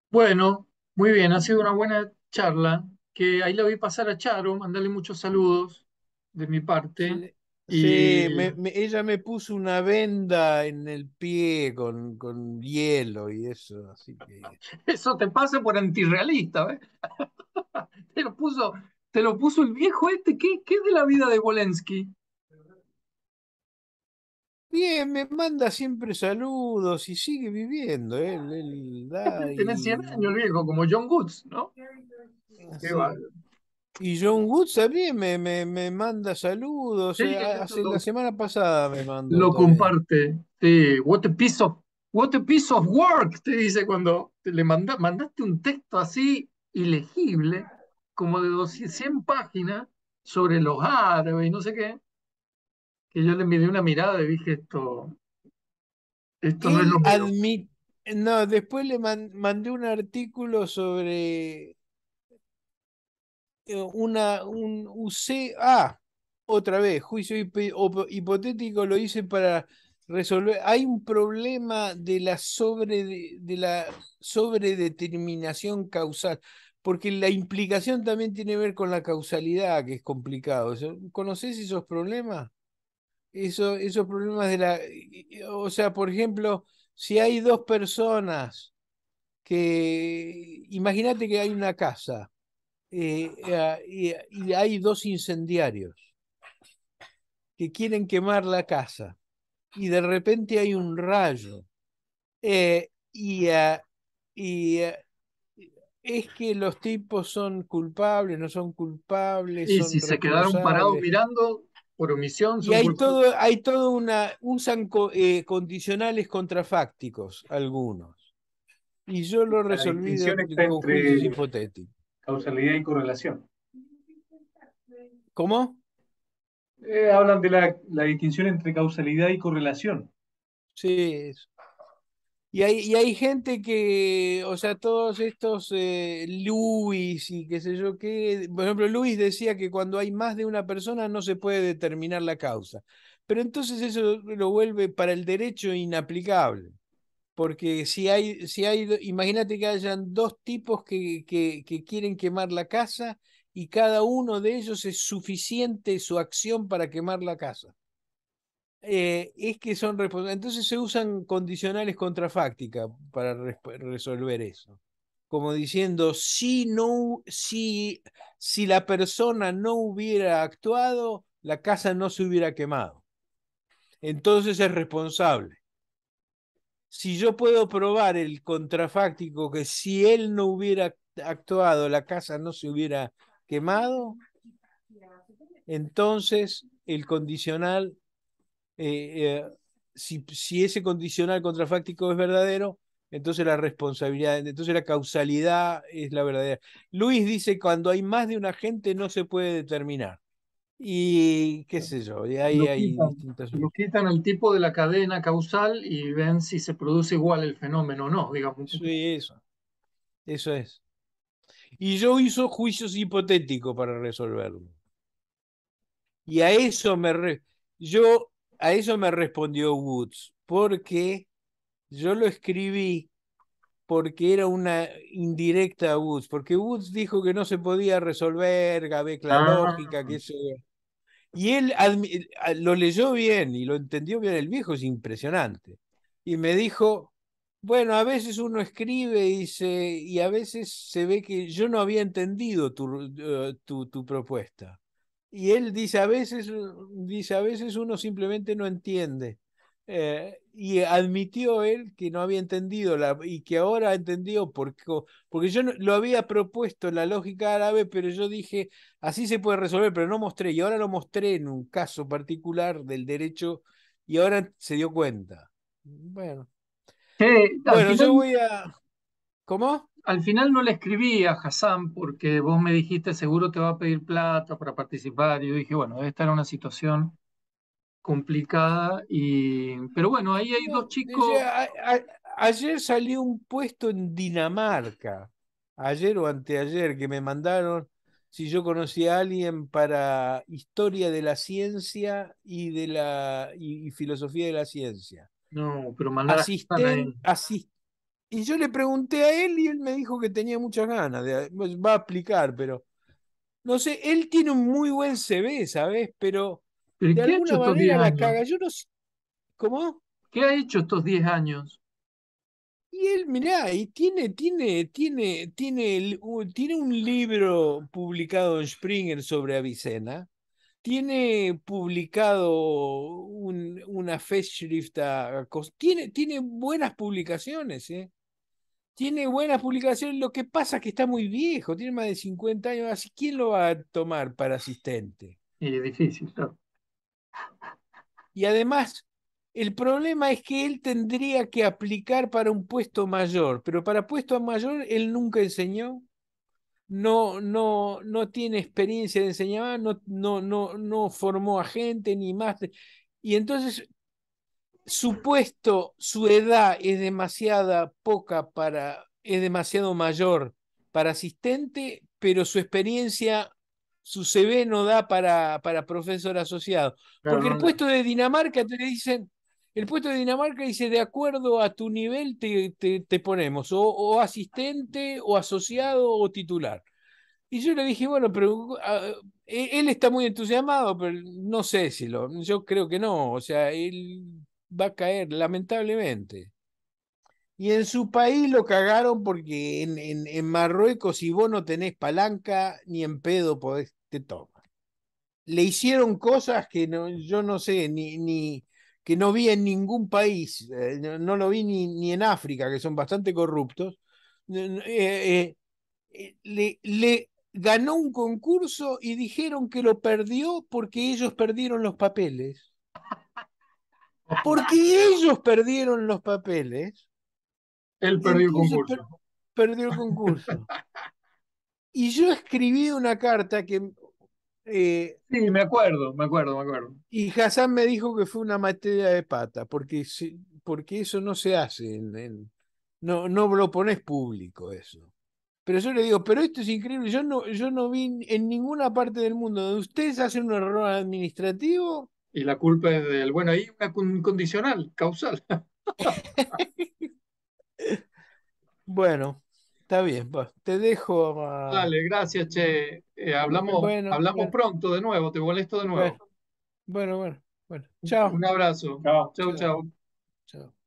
Bueno, muy bien, ha sido una buena charla, que ahí la voy a pasar a Charo, mandarle muchos saludos de mi parte. Sí, sí, Y ella me puso una venda en el pie con hielo y eso, así que... eso te pasa por antirrealista, ¿ves? Te lo puso, te lo puso el viejo este. ¿Qué es de la vida de Bolensky? Bien, me manda siempre saludos y sigue viviendo, él da Tenés 100 años el viejo, como John Woods, ¿no? Qué sí. bárbaro. Y John Woods también me manda saludos, Sí, eso hace la semana pasada me mandó lo también. comparte. Sí, what a piece of work, te dice cuando mandaste un texto así ilegible, como de 200, 100 páginas, sobre los árabes y no sé qué, que yo le envié una mirada y dije, esto no es Él lo mío. admite, no, después le mandé un artículo sobre un otra vez, juicio hipotético lo hice para resolver. Hay un problema de de la sobredeterminación causal, porque la implicación también tiene que ver con la causalidad, que es complicado. ¿Conoces esos problemas? Esos problemas de o sea, por ejemplo, si hay dos personas imagínate que hay una casa y hay dos incendiarios que quieren quemar la casa y de repente hay un rayo eh, y, ah, y es que los tipos son culpables, no son culpables, Y si son se quedaron parados responsables. mirando, por omisión Y son culpables. hay usan condicionales contrafácticos algunos. Y yo lo La resolví distinción está con juicios entre hipotéticos. causalidad y correlación. ¿Cómo? Hablan de la distinción entre causalidad y correlación. Sí, y hay gente que, o sea, todos estos Lewis y qué sé yo qué, por ejemplo, Lewis decía que cuando hay más de una persona no se puede determinar la causa, pero entonces eso lo vuelve para el derecho inaplicable, porque imagínate que hayan dos tipos que quieren quemar la casa y cada uno de ellos es suficiente su acción para quemar la casa. Es que son responsables. Entonces se usan condicionales contrafácticas para resolver eso. Como diciendo, si la persona no hubiera actuado, la casa no se hubiera quemado. Entonces es responsable. Si yo puedo probar el contrafáctico que si él no hubiera actuado, la casa no se hubiera quemado, entonces el condicional, si ese condicional contrafáctico es verdadero, entonces la responsabilidad, entonces la causalidad es la verdadera. Luis dice, cuando hay más de un agente no se puede determinar. Y qué sé yo, y ahí Lo hay quitan, distintas lo soluciones. quitan el tipo de la cadena causal y ven si se produce igual el fenómeno o no, digamos un poco. Sí, eso es. Y yo hizo juicios hipotéticos para resolverlo. Y yo, a eso me respondió Woods, porque yo lo escribí porque era una indirecta a Woods, porque Woods dijo que no se podía resolver, Gabeck la Ah, lógica, que eso. Y él lo leyó bien y lo entendió bien. El viejo es impresionante. Y me dijo, bueno, a veces uno escribe y a veces se ve que yo no había entendido tu propuesta. Y él dice, a veces uno simplemente no entiende. Y admitió él que no había entendido y que ahora entendió porque yo lo había propuesto en la lógica árabe, pero yo dije, así se puede resolver, pero no mostré. Y ahora lo mostré en un caso particular del derecho y ahora se dio cuenta. Bueno, al bueno, final, yo voy a... ¿Cómo? al final no le escribí a Hassan porque vos me dijiste seguro te va a pedir plata para participar y yo dije, bueno, esta era una situación complicada pero bueno, ahí hay dos No, chicos, ayer salió un puesto en Dinamarca, ayer o anteayer, que me mandaron si yo conocía a alguien para historia de la ciencia y filosofía de la ciencia. no, pero mandar a Hassan ahí. Asisten, y yo le pregunté a él y él me dijo que tenía muchas ganas pues, va a aplicar, pero no sé, él tiene un muy buen CV, ¿sabes? Pero ¿Pero de qué ha hecho alguna estos 10 manera la años? caga. Yo no sé, ¿cómo? ¿Qué ha hecho estos 10 años? Y él, mirá, y tiene un libro publicado en Springer sobre Avicena, tiene publicado una Festschrift, tiene buenas publicaciones, ¿eh? Tiene buenas publicaciones, lo que pasa es que está muy viejo, tiene más de 50 años, así ¿quién lo va a tomar para asistente? Y difícil, claro. Y además, el problema es que él tendría que aplicar para un puesto mayor, pero para puesto mayor él nunca enseñó, no tiene experiencia de enseñar, no formó a gente ni más. Y entonces su puesto, su edad es demasiada poca es demasiado mayor para asistente, pero su experiencia, su CV no da para profesor asociado. Claro, Porque no, el puesto de Dinamarca dice, de acuerdo a tu nivel te ponemos, o asistente, o asociado, o titular. Y yo le dije, bueno, pero él está muy entusiasmado, pero no sé yo creo que no, o sea, él va a caer, lamentablemente. Y en su país lo cagaron porque en Marruecos, si vos no tenés palanca, ni en pedo te toman. Le hicieron cosas que yo no sé, que no vi en ningún país, no lo vi ni en África, que son bastante corruptos. Le ganó un concurso y dijeron que lo perdió porque ellos perdieron los papeles. Porque ellos perdieron los papeles, él perdió el entonces concurso. perdió el concurso. Y yo escribí una carta eh, Sí, me acuerdo, me acuerdo, me acuerdo. y Hassan me dijo que fue una materia de pata, porque eso no se hace, no lo pones público eso. Pero yo le digo, pero esto es increíble, yo no vi en ninguna parte del mundo donde ustedes hacen un error administrativo. Y la culpa es del, bueno, ahí una condicional, causal. Bueno, está bien, te dejo. Dale, gracias, che. Bueno, Hablamos bueno, pronto de nuevo, te molesto de bueno, nuevo. bueno, bueno, bueno. Chao, Un abrazo. Chao, chau, chao, chau. chao.